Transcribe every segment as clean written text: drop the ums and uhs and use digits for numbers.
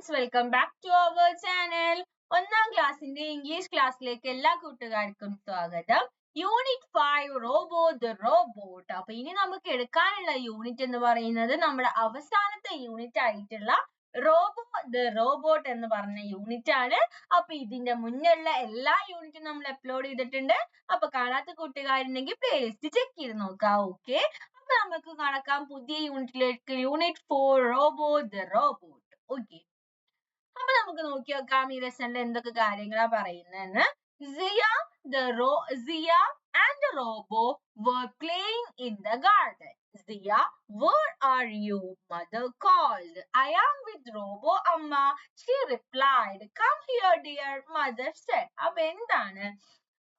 students, welcome back to our channel. ഒന്നാം ക്ലാസ്സിന്റെ English ക്ലാസ്സിലേക്ക് എല്ലാ കൂട്ടുകാർക്കും സ്വാഗതം. Unit 5 robo the robot. അപ്പൊ ഇനി നമുക്ക് എടുക്കാനുള്ള യൂണിറ്റ് എന്ന് പറയുന്നത് നമ്മുടെ അവസാനത്തെ യൂണിറ്റ് ആയിട്ടുള്ള റോബോ ദ റോബോട്ട് എന്ന് പറഞ്ഞ യൂണിറ്റ് ആണ്. അപ്പൊ ഇതിന്റെ മുന്നുള്ള എല്ലാ യൂണിറ്റും നമ്മൾ അപ്ലോഡ് ചെയ്തിട്ടുണ്ട്. അപ്പൊ കാണാത്ത കൂട്ടുകാരുണ്ടെങ്കിൽ പ്ലേലിസ്റ്റ് ചെക്ക് ചെയ്ത് നോക്കാം. ഓക്കെ, അപ്പൊ നമുക്ക് കടക്കാം പുതിയ യൂണിറ്റിലേക്ക്. Unit 4 robo the robot. Okay, അപ്പൊ നമുക്ക് നോക്കി നോക്കാം ഈ ലെസണിൽ എന്തൊക്കെ കാര്യങ്ങളാ പറയുന്നതെന്ന്. Zia and the robo were playing in the garden. Zia, where are you? Mother called. I am with Robo Amma. She replied. Come here, dear, mother said. അപ്പൊ എന്താണ്?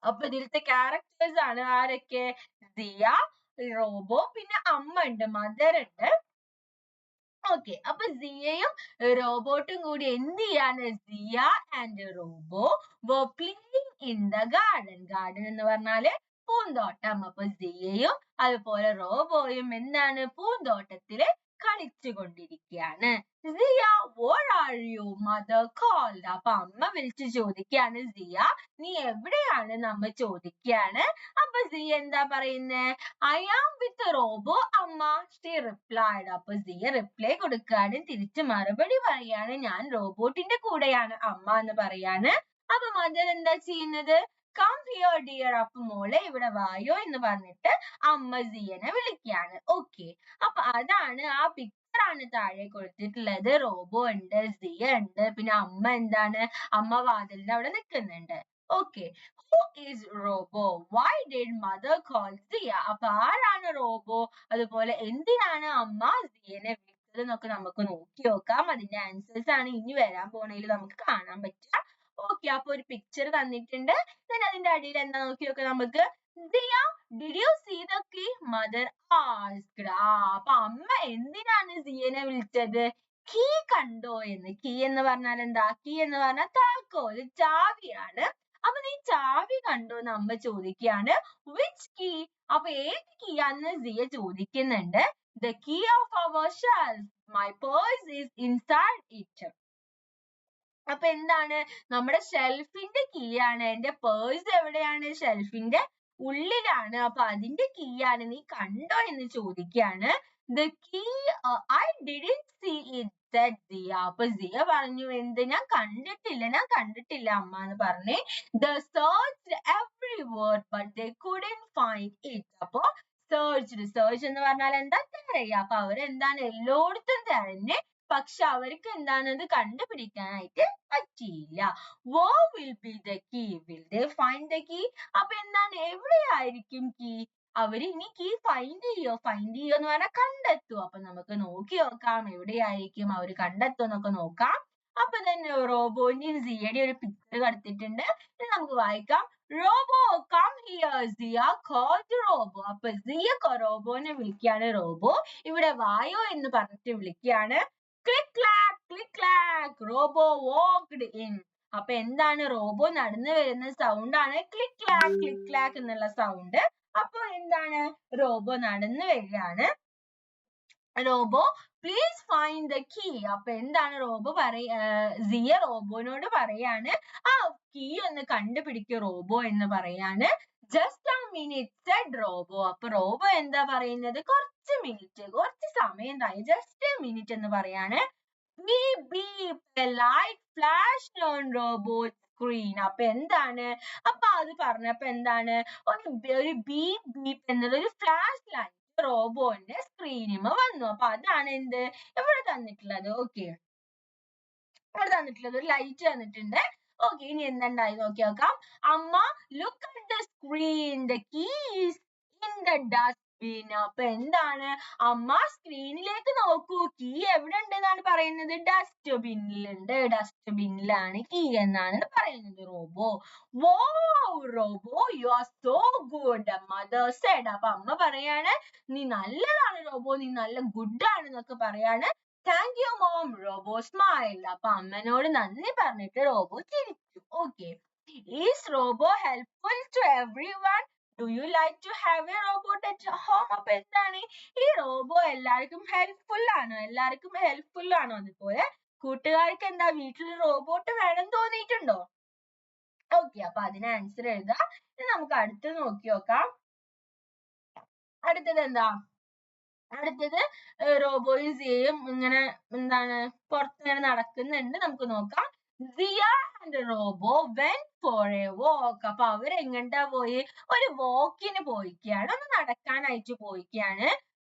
അപ്പൊ ഇതിലത്തെ ക്യാരക്ടേഴ്സ് ആണ് ആരൊക്കെ? സിയ, റോബോ, പിന്നെ അമ്മ ഉണ്ട്, മദർ ഉണ്ട്. ഓക്കെ, അപ്പൊ സിയയും റോബോട്ടും കൂടി എന്ത് ചെയ്യാണ്? Siya and Robo were playing in the garden. Garden എന്ന് പറഞ്ഞാല് പൂന്തോട്ടം. അപ്പൊ സിയയും അതുപോലെ റോബോയും എന്താണ്? പൂന്തോട്ടത്തില് കളിച്ചു കൊണ്ടിരിക്കുകയാണ്. സിയ, where are you? Mother called. അപ്പൊ അമ്മ വിളിച്ചു ചോദിക്കുകയാണ്, സിയ നീ എവിടെയാണ്? നമ്മ ചോദിക്കുകയാണ്. അപ്പൊ സിയ എന്താ പറയുന്നേ? I am with Robo Amma. She replied. അപ്പൊ സിയ റിപ്ലൈ കൊടുക്കുകയാണ്, തിരിച്ചു മറുപടി പറയാണ്, ഞാൻ റോബോട്ടിന്റെ കൂടെയാണ് അമ്മ എന്ന് പറയാണ്. അപ്പൊ മദർ എന്താ ചെയ്യുന്നത്? Come here, dear. അപ്പൊ മോളെ ഇവിടെ വായോ എന്ന് പറഞ്ഞിട്ട് അമ്മ സിയനെ വിളിക്കുകയാണ്. ഓക്കെ, അപ്പൊ അതാണ് ആ പിക്ചർ ആണ് താഴെ കൊടുത്തിട്ടുള്ളത്. റോബോ ഉണ്ട്, സിയ ഉണ്ട്, പിന്നെ അമ്മ എന്താണ്? അമ്മ വാതിലിന്റെ അവിടെ നിൽക്കുന്നുണ്ട്. Okay, who is Robo? Why did mother call Zia? അപ്പൊ ആരാണ് റോബോ? അതുപോലെ എന്തിനാണ് അമ്മ സിയനെ വിളിച്ചത് എന്നൊക്കെ നമുക്ക് നോക്കി നോക്കാം. അതിന്റെ ആൻസേഴ്സ് ആണ് ഇനി വരാൻ പോണേൽ നമുക്ക് കാണാൻ പറ്റുക. ഓക്കെ, അപ്പൊ ഒരു പിക്ചർ തന്നിട്ടുണ്ട്. അതിന്റെ അടിയിൽ എന്താ നോക്കി നോക്കാം നമുക്ക്. Zia, did you see the key? Mother asked. അപ്പൊ അമ്മ എന്തിനാണ് സിയനെ വിളിച്ചത്? കീ കണ്ടോ എന്ന്. കീ എന്ന് പറഞ്ഞാൽ എന്താ? കീ എന്ന് പറഞ്ഞാൽ താക്കോല്, ചാവിയാണ്. അപ്പൊ നീ ചാവി കണ്ടോ എന്ന് അമ്മ ചോദിക്കുകയാണ്. Which key? അപ്പൊ ഏത് കീ ആണെന്ന് സിയ ചോദിക്കുന്നുണ്ട്. The key of our shelf. My purse is inside it. അപ്പൊ എന്താണ്? നമ്മുടെ ഷെൽഫിന്റെ കീ ആണ്. എന്റെ പേഴ്സ് എവിടെയാണ്? ഷെൽഫിന്റെ ഉള്ളിലാണ്. അപ്പൊ അതിന്റെ കീ ആണ്, നീ കണ്ടോ എന്ന് ചോദിക്കുകയാണ്. The key, I didn't see it, said Zia. അപ്പൊ സിയ പറഞ്ഞു, എന്ത്? ഞാൻ കണ്ടിട്ടില്ല അമ്മ എന്ന് പറഞ്ഞേ. They searched everywhere but they couldn't find it. അപ്പൊ search എന്ന് പറഞ്ഞാൽ എന്താ? തിരയുക. അപ്പൊ അവരെന്താണ്? എല്ലായിടത്തും തിരഞ്ഞ്, പക്ഷെ അവർക്ക് എന്താണ്? അത് കണ്ടുപിടിക്കാനായിട്ട് പറ്റിയില്ല. Where will be the key? Will they find the key? അപ്പൊ എന്താണ്? എവിടെയായിരിക്കും കീ? അവര് ഇനി കീ ഫൈൻഡ് ചെയ്യോ എന്ന് പറഞ്ഞാൽ കണ്ടെത്തും. അപ്പൊ നമുക്ക് നോക്കി നോക്കാം എവിടെയായിരിക്കും അവര് കണ്ടെത്തുന്നൊക്കെ നോക്കാം. അപ്പൊ തന്നെ റോബോന്റെയും സിയയുടെയും ഒരു പിക്ചർ കടത്തിയിട്ടുണ്ട്. ഇത് നമുക്ക് വായിക്കാം. Robo, come here. Siya called robo. അപ്പൊ സിയ റോബോനെ വിളിക്കുകയാണ്. റോബോ ഇവിടെ വായോ എന്ന് പറഞ്ഞിട്ട് വിളിക്കുകയാണ്. Click cloak, click cloak. Robo walked in. അപ്പൊ എന്താണ്? റോബോ നടന്നു വരുന്ന സൗണ്ട് ആണ് ക്ലിക്ക് ക്ലാക്ക് എന്നുള്ള സൗണ്ട്. അപ്പൊ എന്താണ്? റോബോ നടന്നു വരികയാണ്. Robo please find the key. അപ്പൊ എന്താണ്? സിയ റോബോനോട് പറയാണ്, ആ കീ ഒന്ന് കണ്ടുപിടിക്കൂ റോബോ എന്ന് പറയാണ്. Just a minute, said robo. അപ്പൊ റോബോ എന്താ പറയുന്നത്? കുറച്ച് സമയം തായി. ജസ്റ്റ് a minute എന്ന് പറയാണ്. Beep beep, a light flashed on Robo's screen. അപ്പൊ എന്താണ്? അപ്പൊ അത് പറഞ്ഞപ്പോ എന്താണ്? ഒരു ബീപ്പ് എന്നുള്ളൊരു ഫ്ലാഷ് ലൈറ്റ് റോബോന്റെ സ്ക്രീനിൽ വന്നു. അപ്പൊ അതാണ് എന്ത് ഇവിടെ തന്നിട്ടുള്ളത്. ഓക്കെ, ഇവിടെ തന്നിട്ടുള്ളത് ഒരു ലൈറ്റ് തന്നിട്ടുണ്ട്. ഓക്കെ, ഇനി എന്തുണ്ടായി നോക്കി നോക്കാം. അമ്മ, look at the screen, the key is in the dustbin. അപ്പൊ എന്താണ്? അമ്മ സ്ക്രീനിലേക്ക് നോക്കൂ, കീ എവിടെ ഉണ്ട് എന്നാണ് പറയുന്നത്? ഡസ്റ്റ്ബിന്നിലുണ്ട്. ഡസ്റ്റ്ബിന്നിലാണ് കീ എന്നാണ് പറയുന്നത് robo. Wow, robo, you are so good, mother said. അപ്പൊ അമ്മ പറയാണ്, നീ നല്ലതാണ് റോബോ, നീ നല്ല ഗുഡ് ആണെന്നൊക്കെ പറയാണ്. Thank you, mom. Robo smiled. അപ്പൊ അമ്മനോട് നന്ദി പറഞ്ഞിട്ട് റോബോ ചിരിച്ചു. Okay. Is robo helpful to everyone? Do you like to have a robot at home? അപ്പൊ എന്താണ്? ഈ റോബോ എല്ലാവർക്കും ഹെൽപ്ഫുൾ ആണോ? അതുപോലെ കൂട്ടുകാർക്ക് എന്താ വീട്ടിൽ റോബോട്ട് വേണം തോന്നിയിട്ടുണ്ടോ? ഓക്കെ, അപ്പൊ അതിന് ആൻസർ എഴുതാം. ഇനി നമുക്ക് അടുത്തത് നോക്കി നോക്കാം. അടുത്തത് എന്താ? അടുത്തത് റോബോയും സിയയും ഇങ്ങനെ എന്താണ് പുറത്തിങ്ങനെ നടക്കുന്നുണ്ട്. നമുക്ക് നോക്കാം. Siya and Robo went for a walk. അപ്പൊ അവരെങ്ങണ്ടാ പോയി? ഒരു വാക്കിന് പോയിക്കാണ്, ഒന്ന് നടക്കാനായിട്ട് പോയിക്കാണ്.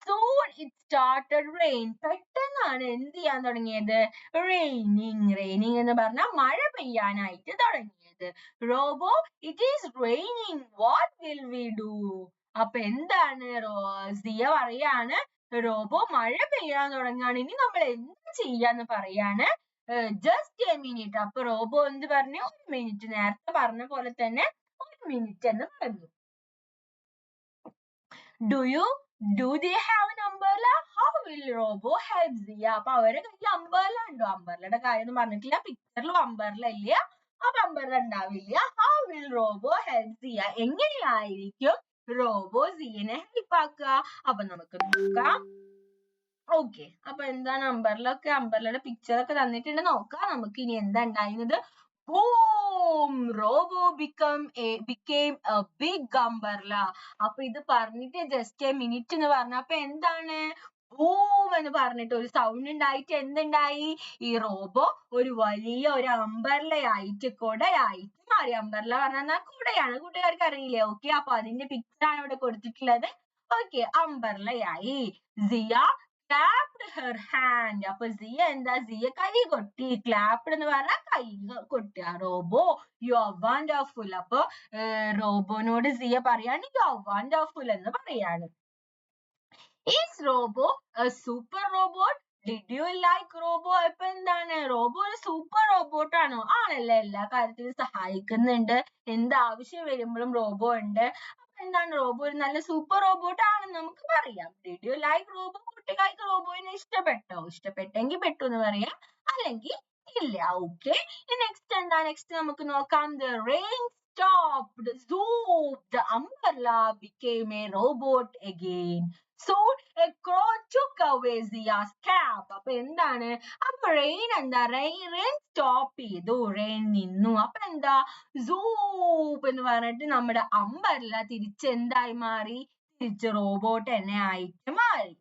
Soon it started rain. പെട്ടെന്നാണ് എന്ത് ചെയ്യാൻ തുടങ്ങിയത്? raining എന്ന് പറഞ്ഞാൽ മഴ പെയ്യാനായിട്ട് തുടങ്ങിയത്. Robo, it is raining, what will we do? അപ്പൊ എന്താണ് സിയ പറയാണ്, റോബോ മഴ പെയ്യാൻ തുടങ്ങാണ്, ഇനി നമ്മൾ എന്ത് ചെയ്യാന്ന് പറയാണ്. Just A minute. അപ്പൊ റോബോ എന്ത് പറഞ്ഞു? ഒരു മിനിറ്റ്. നേരത്തെ പറഞ്ഞ പോലെ തന്നെ ഒരു മിനിറ്റ് എന്ന് പറഞ്ഞു. Do they have an umbrella? How will Robo help Zia? അപ്പൊ അവരുടെ കയ്യിൽ അംബർല ഉണ്ടോ? അംബർലയുടെ കാര്യം ഒന്നും പറഞ്ഞിട്ടില്ല. പിക്ചറിലും അംബർല ഇല്ല, അപ്പൊ അംബർല ഉണ്ടാവില്ല. How will Robo help Zia? എങ്ങനെയായിരിക്കും റോബോ സിയനെ ഹെൽപ്പ് ആക്കുക? അപ്പൊ നമുക്ക് നോക്കാം. ഓക്കെ, അപ്പൊ എന്താണ് അംബർലയുടെ പിക്ചർ ഒക്കെ തന്നിട്ടുണ്ട്, നോക്കാം നമുക്ക് ഇനി എന്താ ഉണ്ടായിരുന്നത്. Boom! Robo became a big umbrella. അപ്പൊ ഇത് പറഞ്ഞിട്ട് ജസ്റ്റ് എ മിനിറ്റ് എന്ന് പറഞ്ഞ അപ്പൊ എന്താണ്? ബൂം എന്ന് പറഞ്ഞിട്ട് ഒരു സൗണ്ട് ഉണ്ടായിട്ട് എന്തുണ്ടായി? ഈ റോബോ ഒരു വലിയ ഒരു അംബർലയായിട്ട്, കുടയായിട്ട് മാറി. അംബർല പറഞ്ഞാൽ കുടയാണ്, കൂട്ടുകാർക്ക് അറിയില്ലേ? ഓക്കെ, അപ്പൊ അതിന്റെ പിക്ചർ ആണ് ഇവിടെ കൊടുത്തിട്ടുള്ളത്. ഓക്കെ, അംബർലയായി. സിയ clapped her hand. അപ്പൊ സിയ എന്താ? സിയ കൈ കൊട്ടി. clapped എന്ന് പറഞ്ഞാൽ കൈ കൊട്ടുക. Robo, you are wonderful. അപ്പൊ റോബോനോട് സിയ പറയാണ് you are wonderful എന്ന് പറയാണ്. Is Robo a super robot? Did you like Robo? അപ്പൊ എന്താണ്? റോബോ ഒരു സൂപ്പർ റോബോട്ട് ആണോ? ആണല്ലേ, എല്ലാ കാര്യത്തിലും സഹായിക്കുന്നുണ്ട്, എന്ത് ആവശ്യം വരുമ്പോഴും റോബോ ഉണ്ട്. അപ്പൊ എന്താണ്? റോബോ ഒരു നല്ല സൂപ്പർ റോബോട്ട് ആണെന്ന് നമുക്ക് പറയാം. Did you like Robo? കുട്ടികൾക്ക് റോബോയിനെ ഇഷ്ടപ്പെട്ടോ? ഇഷ്ടപ്പെട്ടെങ്കിൽ പെട്ടു എന്ന് പറയാം, അല്ലെങ്കിൽ ഇല്ല. ഓക്കെ, നെക്സ്റ്റ് എന്താ? നെക്സ്റ്റ് നമുക്ക് നോക്കാം. The rain stopped. Zoop! The umbrella became a robot again. Soon a crow took away Zia's cap. അപ്പൊ എന്താണ്? അപ്പൊ റെയിൻ എന്താ? റെയിൻ സ്റ്റോപ്പ് ചെയ്തു, റെയിൻ നിന്നു. അപ്പൊ എന്താ? സൂപ്പ് എന്ന് പറഞ്ഞിട്ട് നമ്മുടെ അംബർല തിരിച്ച് എന്തായി മാറി? തിരിച്ച് റോബോട്ട് തന്നെ ആയിട്ട് മാറി.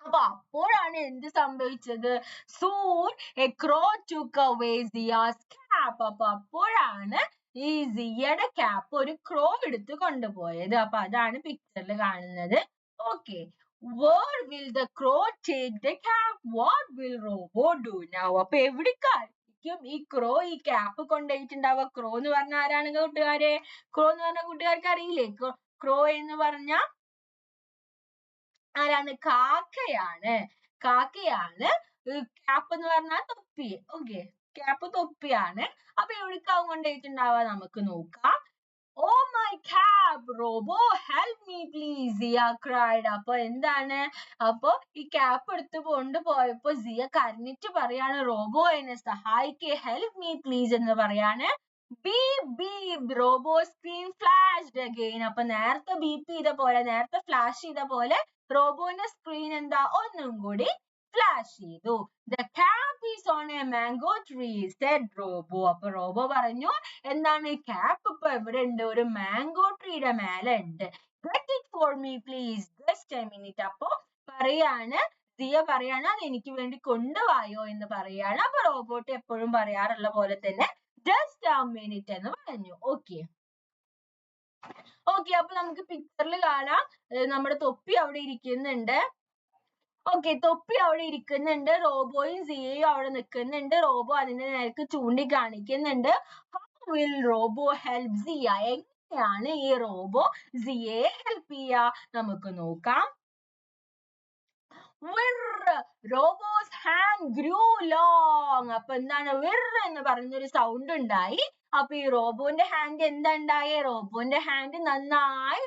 അപ്പൊ അപ്പോഴാണ് എന്ത് സംഭവിച്ചത്? Soon a crow took away Zia's cap. അപ്പൊ അപ്പോഴാണ് ഈ സിയയുടെ ക്യാപ്പ് ഒരു ക്രോ എടുത്ത് കൊണ്ടുപോയത്. അപ്പൊ അതാണ് പിക്ചറിൽ കാണുന്നത്. Okay, where will the crow take the cap? What will Robo do now? അപ്പൊ എവിടേക്കായിരിക്കും ഈ ക്രോ ഈ ക്യാപ്പ് കൊണ്ടുപോയിട്ടുണ്ടാവുക? ക്രോ എന്ന് പറഞ്ഞ ആരാണ് കൂട്ടുകാരെ? ക്രോ എന്ന് പറഞ്ഞ കൂട്ടുകാർക്ക് അറിയില്ലേ? ക്രോ എന്ന് പറഞ്ഞ ആരാണ്? കാക്കയാണ്. കാക്കയാണ്. ക്യാപ്പ് എന്ന് പറഞ്ഞാൽ തൊപ്പി. ഓക്കെ, ക്യാപ്പ് തൊപ്പിയാണ്. അപ്പൊ എവിടേക്കാവും കൊണ്ടുപോയിട്ടുണ്ടാവുക? നമുക്ക് നോക്കാം. Oh my cap! Robo, help me please! Zia cried. അപ്പൊ എന്താണ്? അപ്പൊ ഈ ക്യാപ്പ് എടുത്ത് കൊണ്ടുപോയപ്പോ സിയ കരഞ്ഞിട്ട് പറയാണ് റോബോ എന്നെ സഹായിക്കേ, help me please എന്ന് പറയാണ്. Beep beep! Robo screen flashed again. അപ്പൊ നേരത്തെ ബീപ്പ് ചെയ്ത പോലെ, നേരത്തെ ഫ്ലാഷ് ചെയ്ത പോലെ റോബോന്റെ സ്ക്രീൻ എന്താ? ഒന്നും കൂടി ഫ്ലാഷ് ചെയ്തു. The cap is on a mango tree, said Robo. അപ്പൊ റോബോ പറഞ്ഞു എന്താണ്? ക്യാപ്പ് ഇപ്പൊ എവിടെ ഉണ്ട്? ഒരു മാംഗോ ട്രീയുടെ മേലെ ഉണ്ട്. Get it for me please, just a minute. അപ്പൊ പറയാണ്, സിയ പറയാണ് അത് എനിക്ക് വേണ്ടി കൊണ്ടുവായോ എന്ന് പറയാണ്. അപ്പൊ റോബോട്ട് എപ്പോഴും പറയാറുള്ള പോലെ തന്നെ just a minute എന്ന് പറഞ്ഞു. ഓക്കെ, അപ്പൊ നമുക്ക് പിക്ചറിൽ കാണാം നമ്മുടെ തൊപ്പി അവിടെ ഇരിക്കുന്നുണ്ട്. ഓക്കെ, തൊപ്പി അവിടെ ഇരിക്കുന്നുണ്ട്, റോബോയും സിയയും അവിടെ നിൽക്കുന്നുണ്ട്. റോബോ അതിന്റെ നേർക്ക് ചൂണ്ടി കാണിക്കുന്നുണ്ട്. How will Robo help Zia? എങ്ങനെയാണ് ഈ റോബോ സിയയെ ഹെൽപ്പ് ചെയ്യാ? നമുക്ക് നോക്കാം. Robo's hand grew long. അപ്പൊ എന്താണ്? എന്ന് പറഞ്ഞൊരു സൗണ്ട് ഉണ്ടായി. അപ്പൊ ഈ റോബോന്റെ ഹാൻഡ് എന്താ ഉണ്ടായേ? റോബോന്റെ ഹാൻഡ് നന്നായി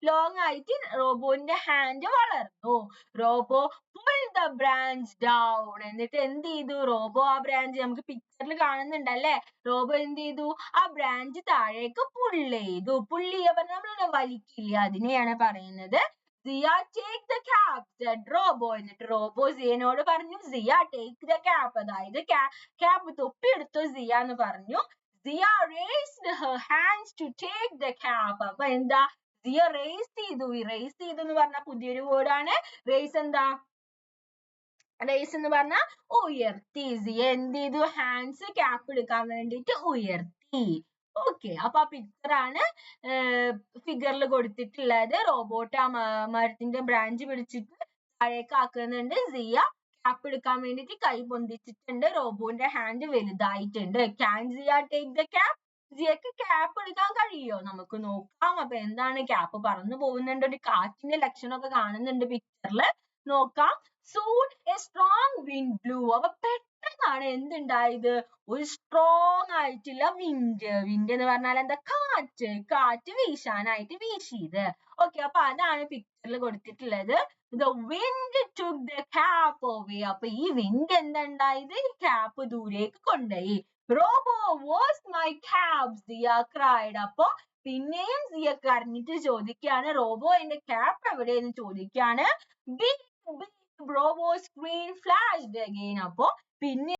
ലോങ് ആയിട്ട് റോബോന്റെ ഹാൻഡ് വളർന്നു. Robo pull the branch down. എന്നിട്ട് എന്ത് ചെയ്തു? റോബോ ആ ബ്രാഞ്ച് നമുക്ക് പിക്ചറിൽ കാണുന്നുണ്ടല്ലേ? റോബോ എന്ത് ചെയ്തു? ആ ബ്രാഞ്ച് താഴേക്ക് പുള്ള് ചെയ്തു. പുള്ള് ചെയ്യാൻ പറഞ്ഞാൽ നമ്മൾ വലിക്കില്ല, അതിനെയാണ് പറയുന്നത് Zia, take the cap, said Robo. എന്നിട്ട് റോബോ സിയനോട് പറഞ്ഞു, Zia, take the cap. അതായത് cap തൊപ്പിയെടുത്തു Zia എന്ന് പറഞ്ഞു. Zia raised her hands to take the cap. അപ്പൊ എന്താ, Zia raise ചെയ്തു എന്ന് പറഞ്ഞ പുതിയൊരു word ആണ്. Raise എന്താ, raise എന്ന് പറഞ്ഞ ഉയർത്തി. Zia എന്ത് ചെയ്തു, hands cap എടുക്കാൻ വേണ്ടിയിട്ട് ഉയർത്തി. ഓക്കെ, അപ്പൊ ആ പിക്ചർ ആണ് ഫിഗറിൽ കൊടുത്തിട്ടുള്ളത്. റോബോട്ട് ആ മരത്തിന്റെ ബ്രാഞ്ച് പിടിച്ചിട്ട് താഴേക്ക് ആക്കുന്നുണ്ട്. സിയ ക്യാപ്പ് എടുക്കാൻ വേണ്ടിട്ട് കൈ പൊന്തിച്ചിട്ടുണ്ട്. റോബോന്റെ ഹാൻഡ് വലുതായിട്ടുണ്ട്. Can Siya take the cap? സിയക്ക് ക്യാപ്പ് എടുക്കാൻ കഴിയോ? നമുക്ക് നോക്കാം. അപ്പൊ എന്താണ്, ക്യാപ്പ് പറന്നു പോകുന്നുണ്ട്. ഒരു കാറ്റിന്റെ ലക്ഷണമൊക്കെ കാണുന്നുണ്ട് പിക്ചറിൽ. നോക്കാം. Soon A strong wind blue. അപ്പൊ പെട്ടെന്നാണ് എന്തുണ്ടായത്, ഒരു സ്ട്രോങ് ആയിട്ടുള്ള വിൻഡ് എന്ന് പറഞ്ഞാൽ എന്താ, കാറ്റ് വീശാനായിട്ട് വീശിയത്. ഓക്കെ, അപ്പൊ അതാണ് പിക്ചറിൽ കൊടുത്തിട്ടുള്ളത്. The wind took the cap away. അപ്പൊ ഈ വിൻഡ് എന്തുണ്ടായത്, ക്യാപ്പ് ദൂരേക്ക് കൊണ്ടുപോയി. Robo, was my cap? Zia cried. അപ്പൊ പിന്നെയും സിയ കരഞ്ഞിട്ട് ചോദിക്കുകയാണ്, റോബോ എന്റെ ക്യാപ്പ് എവിടെയെന്ന് ചോദിക്കുകയാണ്. Big Robo's screen flashed again. അപ്പൊ പിന്നെ